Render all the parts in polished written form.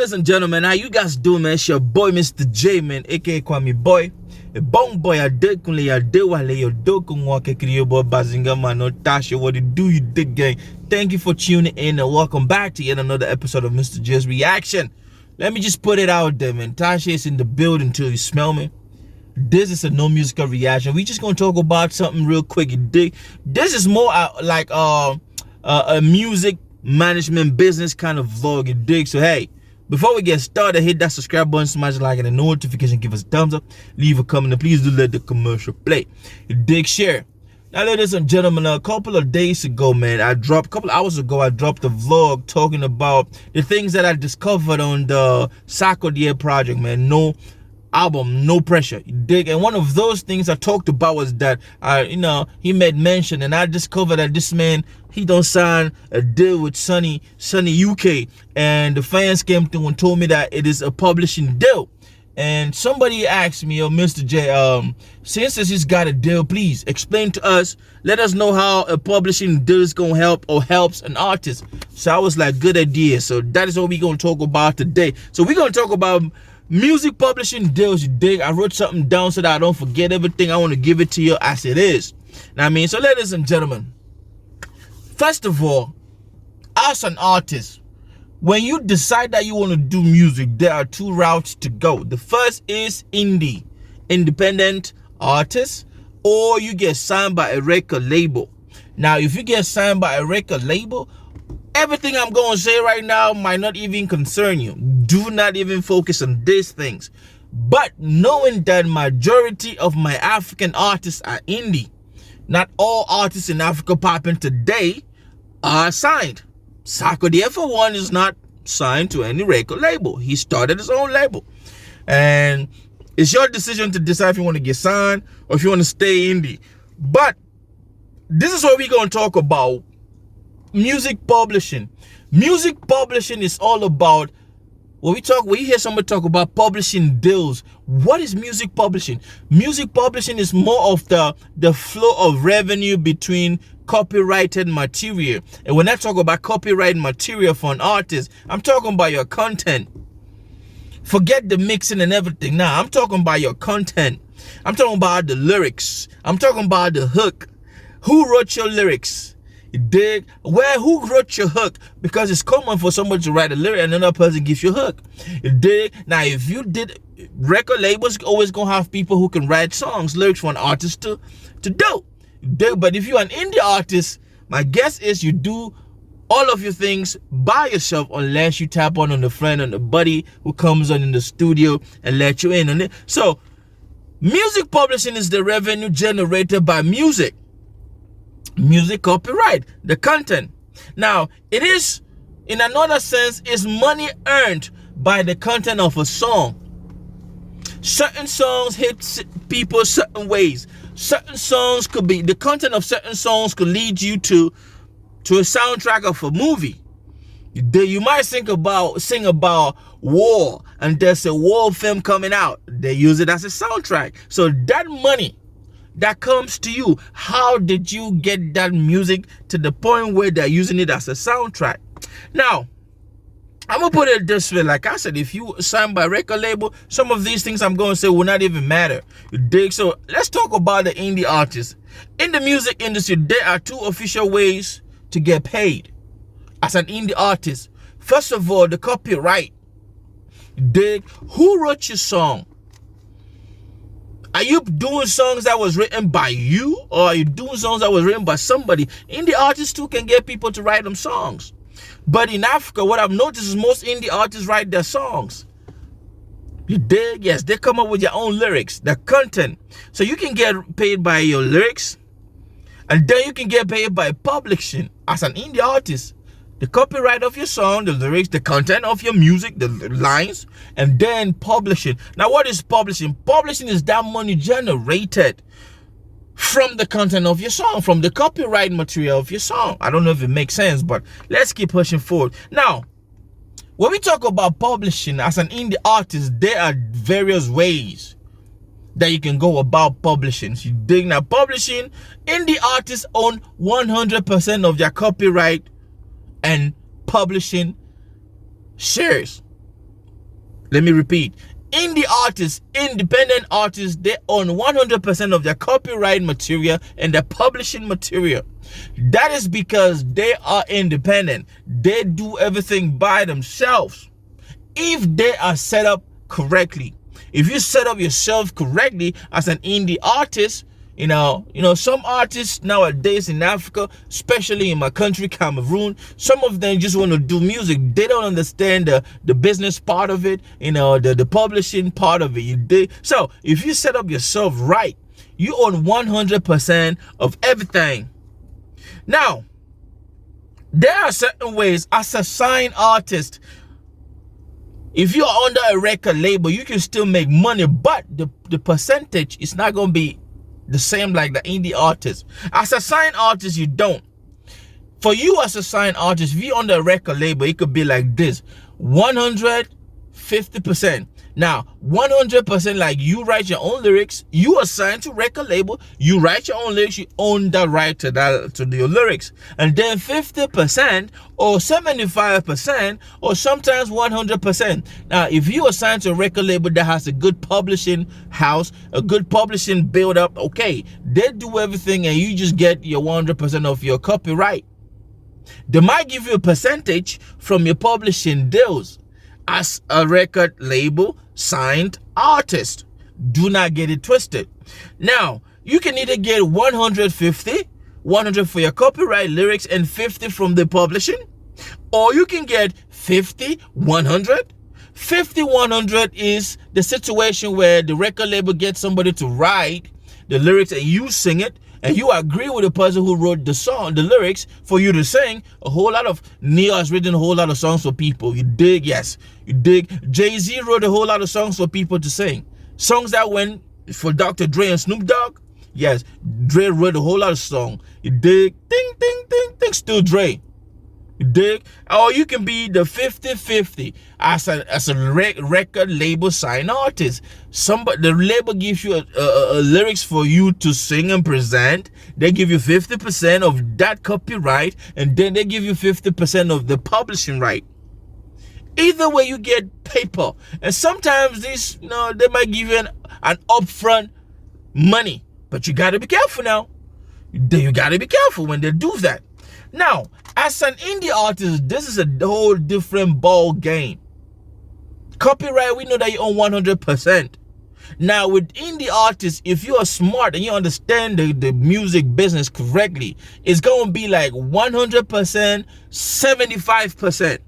ladies and gentlemen, how you guys doing, man? It's your boy, MisterJaay, man, aka Kwame Boy. A bong boy, a dick, a dewale, your dog, walk a creole boy, bazinga, man, no Tasha, what you do, you dick gang. Thank you for tuning in and welcome back to yet another episode of MisterJaay's Reaction. Let me just put it out there, man. Tasha is in the building till you smell me. This is a no musical reaction. We just gonna talk about something real quick, you dig? This is more like a music management business kind of vlog, you dig? So hey, before we get started, hit that subscribe button, smash the like and the notification, give us a thumbs up, leave a comment, and please do let the commercial play. You dig? Share. Now, ladies and gentlemen, a couple of days ago, man, a couple of hours ago, I dropped a vlog talking about the things that I discovered on the SONY project, man. No album, no pressure, you dig? And one of those things I talked about was that he made mention, and I discovered that this man, he don't sign a deal with SONY UK, and the fans came through and told me that it is a publishing deal. And somebody asked me, MisterJaay, since he's got a deal, please explain to us, let us know how a publishing deal is gonna help or helps an artist. So I was like, good idea. So that is what we're gonna talk about today. So we're gonna talk about music publishing deals, you dig? I wrote something down so that I don't forget everything. I want to give it to you as it is. Now, I mean, so ladies and gentlemen, first of all, as an artist, when you decide that you want to do music, there are two routes to go. The first is independent artist, or you get signed by a record label. Now, if you get signed by a record label, everything I'm going to say right now might not even concern you. Do not even focus on these things. But knowing that majority of my African artists are indie, not all artists in Africa popping today are signed. SONY, for one, is not signed to any record label. He started his own label. And it's your decision to decide if you want to get signed or if you want to stay indie. But this is what we're going to talk about. Music publishing. Music publishing is all about, when you hear somebody talk about publishing deals, what is music publishing? Music publishing is more of the flow of revenue between copyrighted material. And when I talk about copyrighted material for an artist, I'm talking about your content. Forget the mixing and everything. Now, I'm talking about your content. I'm talking about the lyrics. I'm talking about the hook. Who wrote your lyrics? You dig? Who wrote your hook? Because it's common for somebody to write a lyric and another person gives you a hook. You dig? Now, if you did, record labels always gonna have people who can write songs, lyrics for an artist to do. You dig? But if you're an indie artist, my guess is you do all of your things by yourself, unless you tap on the friend and the buddy who comes on in the studio and let you in on it. So, music publishing is the revenue generated by music copyright, the content. Now, it is, in another sense, is money earned by the content of a song. Certain songs hit people certain ways. Certain songs could be, the content of certain songs could lead you to a soundtrack of a movie. You might sing about war, and there's a war film coming out. They use it as a soundtrack. So that money that comes to you, how did you get that music to the point where they're using it as a soundtrack? Now, I'm gonna put it this way. Like I said, if you sign by record label, some of these things I'm gonna say will not even matter. You dig? So let's talk about the indie artists. In the music industry, there are two official ways to get paid as an indie artist. First of all, the copyright. You dig? Who wrote your song? Are you doing songs that was written by you, or are you doing songs that was written by somebody? Indie artists too can get people to write them songs. But in Africa, what I've noticed is most indie artists write their songs. You dig? Yes, they come up with their own lyrics, their content. So you can get paid by your lyrics, and then you can get paid by publishing as an indie artist. The copyright of your song, the lyrics, the content of your music, the lines, and then publishing. Now, what is publishing? Publishing is that money generated from the content of your song, from the copyright material of your song. I don't know if it makes sense, but let's keep pushing forward. Now, when we talk about publishing as an indie artist, there are various ways that you can go about publishing. So you dig? Now, publishing, indie artists own 100% of their copyright and publishing shares. Let me repeat. Indie artists, independent artists, they own 100% of their copyright material and their publishing material. That is because they are independent. They do everything by themselves. If they are set up correctly, if you set up yourself correctly as an indie artist, you know, some artists nowadays in Africa, especially in my country, Cameroon, some of them just want to do music. They don't understand the business part of it, the publishing part of it. So if you set up yourself right, you own 100% of everything. Now, there are certain ways as a signed artist. If you're under a record label, you can still make money, but the percentage is not going to be the same like the indie artist. As a signed artist, you don't. For you as a signed artist, if you're under a record label, it could be like this: 150%. Now, 100%, like you write your own lyrics, you are signed to record label, you write your own lyrics, you own the right to your lyrics. And then 50% or 75% or sometimes 100%. Now, if you are signed to a record label that has a good publishing house, a good publishing build up, okay, they do everything and you just get your 100% of your copyright. They might give you a percentage from your publishing deals. As a record label signed artist, do not get it twisted. Now, you can either get 100 for your copyright lyrics and 50 from the publishing, or you can get 50, 100. 50, 100 is the situation where the record label gets somebody to write the lyrics and you sing it, and you agree with the person who wrote the song, the lyrics, for you to sing. A whole lot of Neo has written a whole lot of songs for people. You dig? Yes, you dig. Jay-Z wrote a whole lot of songs for people to sing. Songs that went for Dr. Dre and Snoop Dogg. Yes, Dre wrote a whole lot of songs. You dig? Ding, ding, ding, ding. Still Dre. You dig? Or you can be the 50-50 as a record label signed artist. The label gives you a lyrics for you to sing and present. They give you 50% of that copyright, and then they give you 50% of the publishing right. Either way, you get paper. And sometimes these, they might give you an upfront money, but you got to be careful now. You got to be careful when they do that. Now, as an indie artist, this is a whole different ball game. Copyright, we know that you own 100%. Now, with indie artists, if you are smart and you understand the music business correctly, it's going to be like 100%, 75%.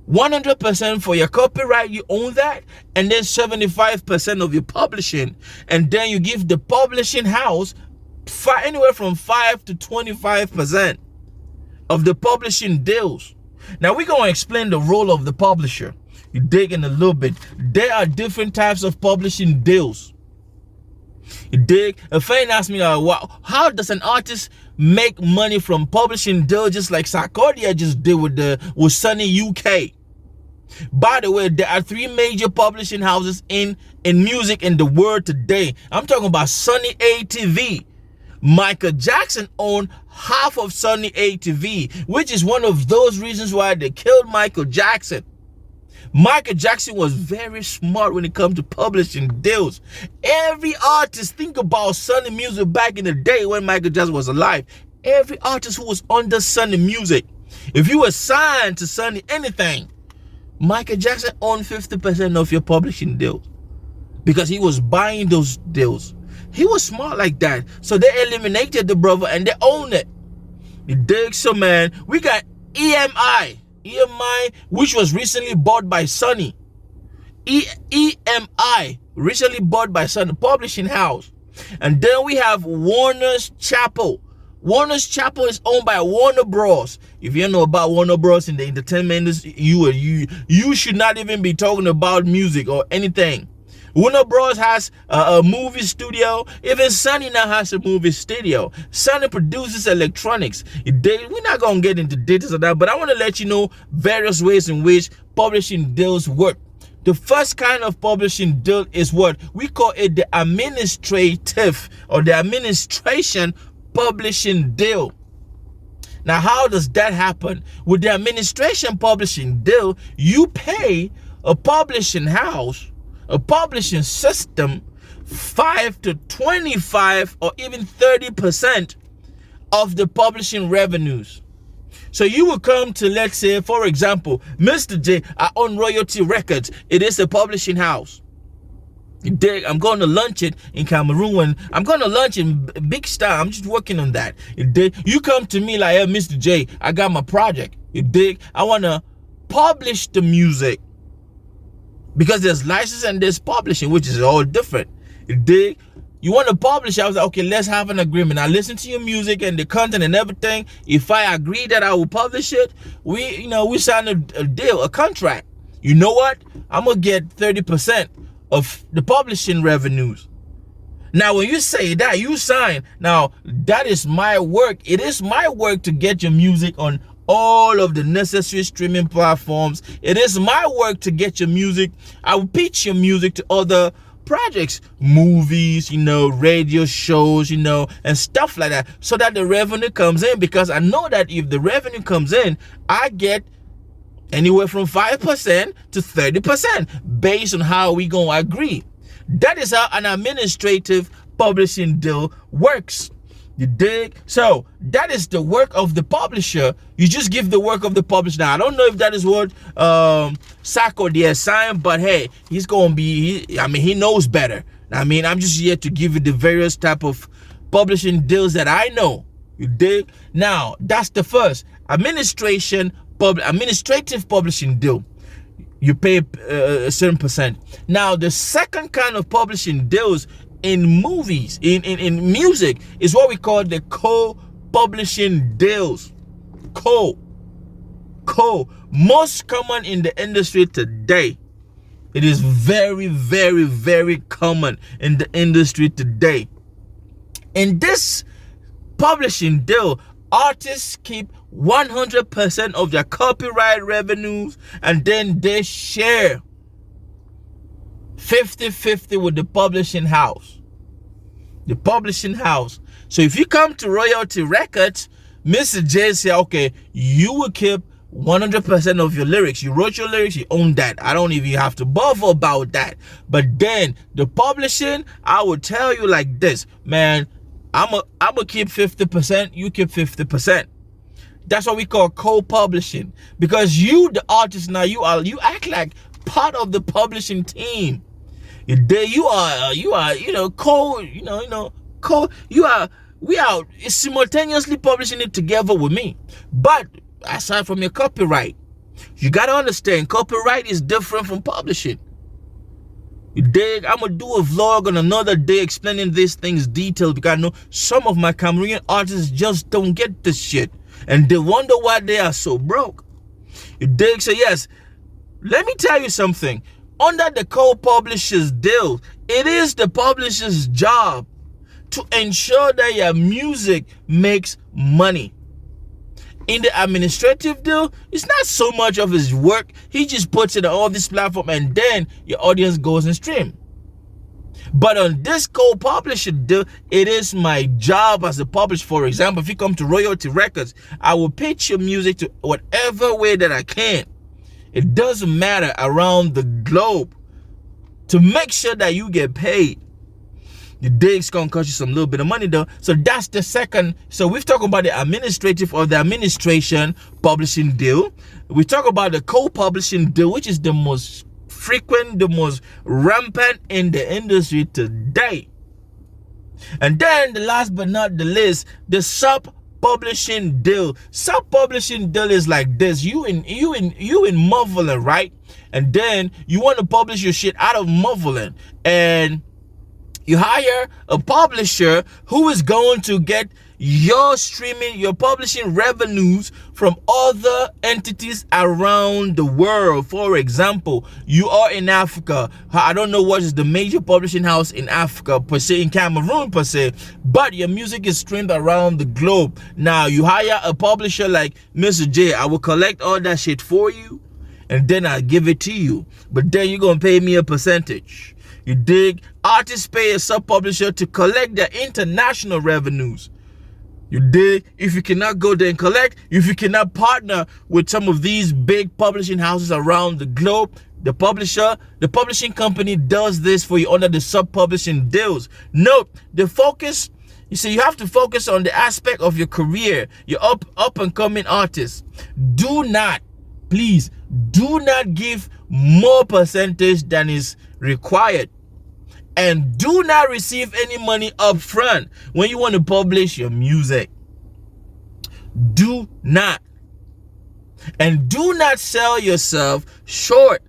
100% for your copyright, you own that, and then 75% of your publishing, and then you give the publishing house anywhere from 5 to 25% of the publishing deals. Now we're going to explain the role of the publisher. You dig in a little bit. There are different types of publishing deals. You dig? A fan asked me, how does an artist make money from publishing deals, just like Sarkodia just did with SONY UK? By the way, there are 3 major publishing houses in music in the world today. I'm talking about SONY ATV. Michael Jackson owned half of SONY ATV, which is one of those reasons why they killed Michael Jackson. Michael Jackson was very smart when it comes to publishing deals. Every artist, think about SONY Music back in the day when Michael Jackson was alive. Every artist who was under SONY Music, if you were signed to SONY anything, Michael Jackson owned 50% of your publishing deals because he was buying those deals. He was smart like that. So they eliminated the brother and they own it. You dig? So, man, we got EMI, which was recently bought by SONY. EMI, recently bought by SONY, publishing house. And then we have Warner's Chapel. Warner's Chapel is owned by Warner Bros. If you know about Warner Bros in the entertainment industry, you should not even be talking about music or anything. Warner Bros has a movie studio. Even SONY now has a movie studio. SONY produces electronics. We're not going to get into details of that, but I want to let you know various ways in which publishing deals work. The first kind of publishing deal is what we call it the administrative or the administration publishing deal. Now, how does that happen? With the administration publishing deal, you pay a publishing house, a publishing system, 5 to 25 or even 30% of the publishing revenues. So you will come to, let's say, for example, Mr. J, I own Royalty Records. It is a publishing house. I'm going to launch it in Cameroon. I'm going to launch in big style. I'm just working on that. You come to me like, hey, Mr. J, I got my project. I want to publish the music. Because there's license and there's publishing, which is all different. You want to publish, I was like, okay, let's have an agreement. I listen to your music and the content and everything. If I agree that I will publish it, we sign a deal, a contract. You know what? I'm going to get 30% of the publishing revenues. Now, when you say that, you sign. Now, that is my work. It is my work to get your music on all of the necessary streaming platforms. It is my work to get your music. I will pitch your music to other projects, movies, radio shows, and stuff like that, so that the revenue comes in. Because I know that if the revenue comes in, I get anywhere from 5% to 30% based on how we gonna agree. That is how an administrative publishing deal works. You dig? So that is the work of the publisher. You just give the work of the publisher. Now, I don't know if that is what Sako they assigned, but hey, he's gonna be. He knows better. I'm just here to give you the various type of publishing deals that I know. You dig? Now, that's the first administrative publishing deal. You pay a certain percent. Now, the second kind of publishing deals in movies, in music, is what we call the co-publishing deals. Most common in the industry today. It is very, very, very common in the industry today. In this publishing deal, artists keep 100% of their copyright revenues, and then they share 50-50 with the publishing house. So if you come to Royalty Records, Mr. J say, okay, you will keep 100% of your lyrics. You wrote your lyrics, you own that. I don't even have to bother about that. But then the publishing, I will tell you like this, man, I'm a keep 50%, you keep 50%. That's what we call co-publishing. Because you, the artist, now you act like part of the publishing team. We are simultaneously publishing it together with me. But aside from your copyright, you gotta understand, copyright is different from publishing. You dig? I'm gonna do a vlog on another day explaining these things detailed, because I know some of my Cameroonian artists just don't get this shit, and they wonder why they are so broke. You dig? So yes, let me tell you something. Under the co-publisher's deal, it is the publisher's job to ensure that your music makes money. In the administrative deal, it's not so much of his work. He just puts it on all this platform, and then your audience goes and stream. But on this co-publisher deal, it is my job as a publisher. For example, if you come to Royalty Records, I will pitch your music to whatever way that I can. It doesn't matter, around the globe, to make sure that you get paid. The dig's gonna cost you some little bit of money though. So that's the second. So we've talked about the administrative or the administration publishing deal. We talk about the co-publishing deal, which is the most frequent, the most rampant in the industry today. And then the last but not the least, the sub-publishing deal. Sub-publishing deal is like this. You in Motherland, right? And then you want to publish your shit out of Motherland, and you hire a publisher who is going to get your streaming, your publishing revenues from other entities around the world. For example, you are in Africa. I don't know what is the major publishing house in Africa per se, in Cameroon per se, but your music is streamed around the globe. Now you hire a publisher like Mr. J. I will collect all that shit for you, and then I'll give it to you. But then you're gonna pay me a percentage. You dig? Artists pay a sub-publisher to collect their international revenues. You dig? If you cannot go there and collect, if you cannot partner with some of these big publishing houses around the globe, the publishing company does this for you under the sub-publishing deals. Note, the focus, you see, you have to focus on the aspect of your career, your up and coming artist. Do not, please, do not give more percentage than is required. And do not receive any money up front when you want to publish your music. Do not. And do not sell yourself short.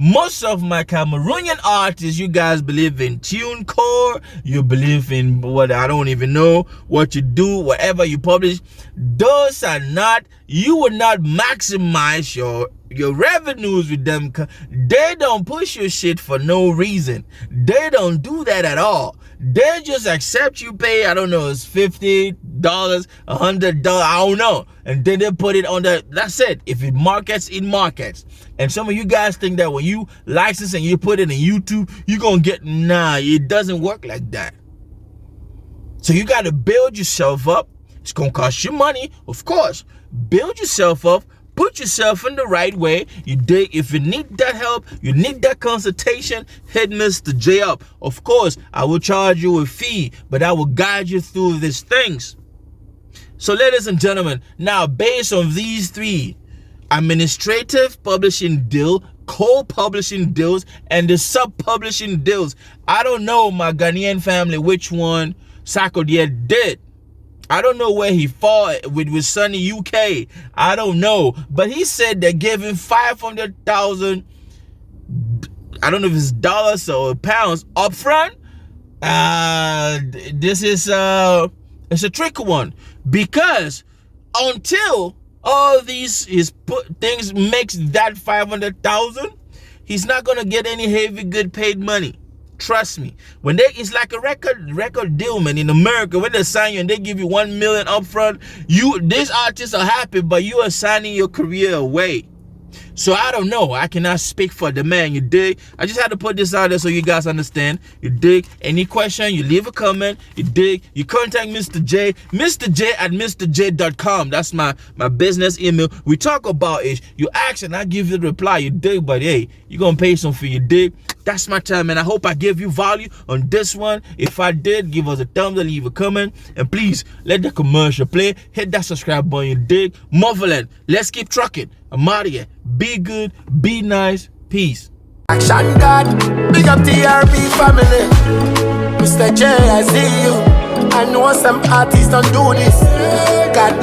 Most of my Cameroonian artists, you guys believe in TuneCore, you believe in what, I don't even know what you do, whatever you publish. Those are not, you will not maximize your revenues with them. They don't push your shit for no reason. They don't do that at all. They just accept you pay, I don't know, it's $50, $100, I don't know. And then they put it on the, that's it. If it markets, it markets. And some of you guys think that when you license and you put it in YouTube, you're going to get, nah, it doesn't work like that. So you got to build yourself up. It's going to cost you money, of course. Build yourself up. Put yourself in the right way. You dig? If you need that help, you need that consultation, hit Mr. J up. Of course, I will charge you a fee, but I will guide you through these things. So ladies and gentlemen, now based on these three, administrative publishing deal, co-publishing deals, and the sub-publishing deals, I don't know, my Ghanaian family, which one Sarkodie did. I don't know where he fought with SONY UK. I don't know. But he said they gave him 500,000, I don't know if it's dollars or pounds up front. This is it's a tricky one, because until all these things makes that 500,000, he's not gonna get any heavy good paid money. Trust me. When it's like a record deal, man. In America, when they sign you and they give you 1 million up front, these artists are happy, but you are signing your career away. So I don't know. I cannot speak for the man, you dig? I just had to put this out there so you guys understand. You dig? Any question, you leave a comment. You dig? You contact Mr. J. Mr. J at MisterJaay.com. That's my business email. We talk about it. You ask and I give you the reply. You dig? But hey, you're going to pay some fee. You dig? That's my time, and I hope I gave you value on this one. If I did, give us a thumbs up, leave a comment, and please let the commercial play. Hit that subscribe button, you dig? Marvelant. Let's keep trucking. I'm out of here. Be good, be nice, peace. Action God, big up TRB family. Mr. J, I see you. I know some artists don't do this. God